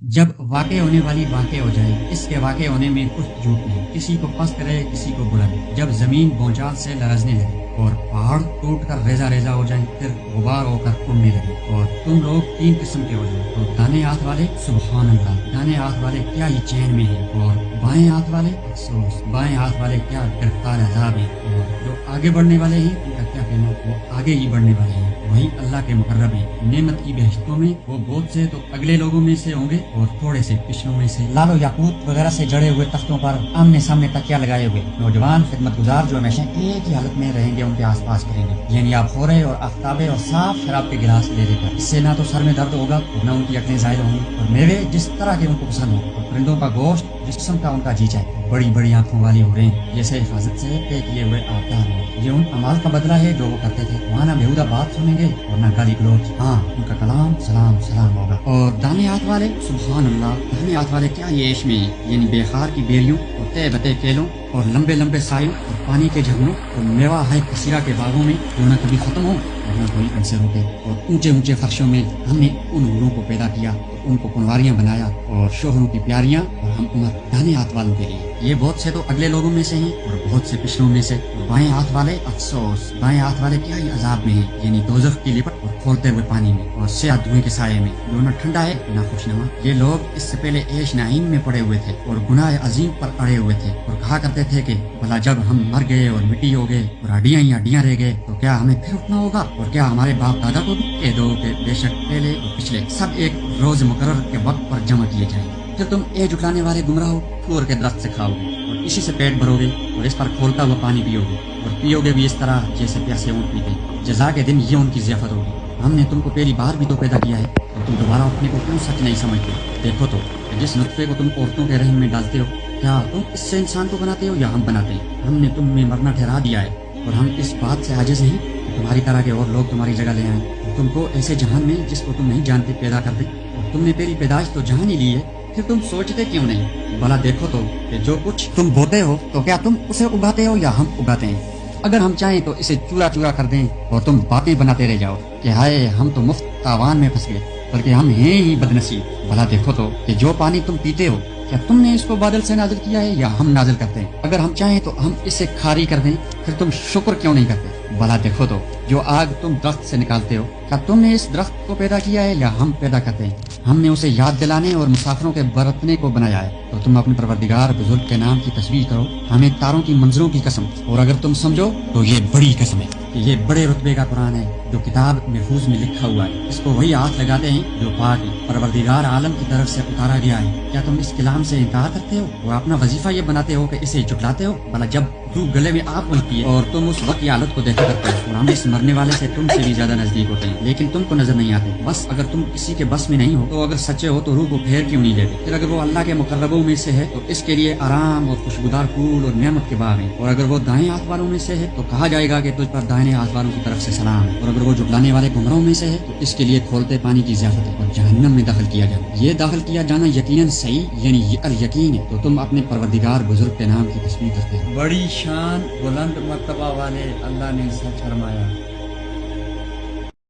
जब वाक़ई होने वाली वाक़ई हो जाए, इसके वाक़ई होने में कुछ झूठ नहीं, किसी को पस्त करे किसी को बुलंद। जब जमीन भूचाल से लरजने लगे और पहाड़ टूट कर रेजा रेजा हो जाए, फिर गुबार होकर उड़ने लगे और तुम लोग तीन किस्म के हो जाए। तो दाने हाथ वाले सुभान अल्लाह, दाने हाथ वाले क्या ही चैन में है, और बाएं हाथ वाले अफसोस, बाएं हाथ वाले क्या गिरफ्तार अजाब है। और जो आगे बढ़ने वाले हैं उनका क्या कहना, वो आगे ही बढ़ने वाले हैं, वही अल्लाह के मुकर्रब हैं। नेमत की बहश्तों में वो बहुत से तो अगले लोगों में से होंगे और थोड़े से पिछलों में से। लालो याकूत वगैरह से जड़े हुए तख्तों पर आमने सामने तकिया लगाए हुए नौजवान खिदमत गुजार जो हमेशा एक ही हालत में रहेंगे, उनके आसपास करेंगे, यानी आप खोरे और आफ्ताबे और साफ शराब के गिलास ले लेकर। इससे ना तो सर में दर्द होगा और ना उनकी अकलें ज़ाहिर होंगी, और मेवे जिस तरह के उनको पसंद हो, और परिंदों का गोश्त जिस किस्म का उनका जी चाहे। बड़ी बड़ी आंखों वाली हो रहे हैं, जैसे हिफाजत से तय किए हुए आबदार हो। ये उन अमाल का बदला है जो वो करते थे। वहाँ ना बेहुदा बात सुनेंगे और ना गाली गलौज, हाँ उनका कलाम सलाम सलाम होगा। और दाने हाथ वाले सुभान अल्लाह, दाने हाथ वाले क्या ये इश्म है, यानी बेखार की बेरियों और तय बते केलों और लंबे लंबे सायों और पानी के झरनों और मेवा है कसीरा के बागों में जो न कभी खत्म हो और न कोई इनसे रोके। और ऊंचे ऊंचे फर्शों में हमने उन हूरों को पैदा किया, उनको कुंवारियां बनाया और शोहरों की प्यारियां और हम उमर दाने हाथ वालों के लिए। ये बहुत से तो अगले लोगों में से हैं और बहुत से पिछलों में से। और बाएं हाथ वाले अफसोस, बाएं हाथ वाले क्या ही अजाब में हैं, यानी दोज़ख की लिपट और खोलते हुए पानी में और स्याह धुएं के साये में, जो न ठंडा है न खुशनुमा। ये लोग इससे पहले ऐश नाईम में पड़े हुए थे और गुनाह अजीम पर अड़े हुए थे और कहा करते थे कि भला जब हम मर गए और मिट्टी हो गए और हड्डियां ही हड्डियां रह गए तो क्या हमें फिर उठना होगा, और क्या हमारे बाप दादा को भी कह दो कि बेशक पहले और पिछले सब एक रोज मुकर्रर के वक्त पर जमा किए जाएंगे। फिर तुम ए जुटलाने वाले गुमराह ठोर के दरख्त से खाओगे और इसी से पेट भरोगे और इस पर खोलता हुआ पानी पियोगे और पियोगे भी इस तरह जैसे प्यासे ऊँट पीते। जज़ा के दिन ये उनकी ज़ियाफत होगी। हमने तुमको पहली बार भी तो पैदा किया है और तुम दोबारा उठने को क्यों सच नहीं समझते। देखो तो जिस नुत्फे को तुम औरतों के रहम में डालते हो, क्या तुम इससे इंसान को बनाते हो या हम बनाते हैं। हमने तुम में मरना ठहरा दिया है और हम इस बात से आजिज़ नहीं कि तुम्हारी तरह के और लोग तुम्हारी जगह ले आए और तुमको ऐसे जहान में जिसको तुम नहीं जानते पैदा कर दे। और तुमने पहली पैदाइश तो जहान ही ली है, फिर तुम सोचते क्यों नहीं। भला देखो तो कि जो कुछ तुम बोते हो तो क्या तुम उसे उगाते हो या हम उगाते हैं। अगर हम चाहें तो इसे चूरा चूरा कर दें और तुम बातें बनाते रह जाओ कि हाय हम तो मुफ्त तावान में फंस गए, बल्कि हम हैं ही बदनसीब। भला देखो तो कि जो पानी तुम पीते हो क्या तुमने इसको बादल से नाजिल किया है या हम नाजिल करते हैं। अगर हम चाहें तो हम इसे खारी कर दें, फिर तुम शुक्र क्यों नहीं करते। भला देखो तो जो आग तुम दरख्त से निकालते हो क्या तुमने इस दरख्त को पैदा किया है या हम पैदा करते हैं। हमने उसे याद दिलाने और मुसाफिरों के बरतने को बनाया है। तो तुम अपने परवरदिगार बुजुर्ग के नाम की तस्बीह करो, हमें तारों की मंजरों की कसम। और अगर तुम समझो तो ये बड़ी कसम है कि ये बड़े रुतबे का कुरान है जो किताब महफूज में लिखा हुआ है। इसको वही हाथ लगाते हैं जो पाक है, परवरदिगार आलम की तरफ से उतारा गया है। क्या तुम इस कलाम से इनकार करते हो और अपना वजीफा ये बनाते हो कि इसे झुटलाते हो। भला जब रूह गले में आप पहुंचती है और तुम उस वक्त की हालत को देखा करते हो और हम इस मरने वाले से तुमसे भी ज्यादा नजदीक होते हैं, लेकिन तुमको नजर नहीं आते। बस अगर तुम किसी के बस में नहीं हो तो अगर सच्चे हो तो रूह को फेर क्यों नहीं लेते। फिर अगर वो अल्लाह के मुकर्रबों में से है तो इसके लिए आराम और खुशबूदार फूल और नेमत के बाग हैं। और अगर वो दाएं हाथ वालों में से है तो कहा जाएगा कि तुझ पर दाहिने हाथ वालों की तरफ से सलाम है। और अगर वो जुटलाने वाले गुमराहों में से है तो इसके लिए खोलते पानी की ज़ियाफत है और जहन्नम में दाखिल किया जाए। ये दाखिल किया जाना यकीनन सही यानी अल यकीन है। तो तुम अपने परवरदिगार बुजुर्ग के नाम की तस्बीह करते हो। बड़ी शान बुलंद मर्तबा वाले अल्लाह ने सच फरमाया।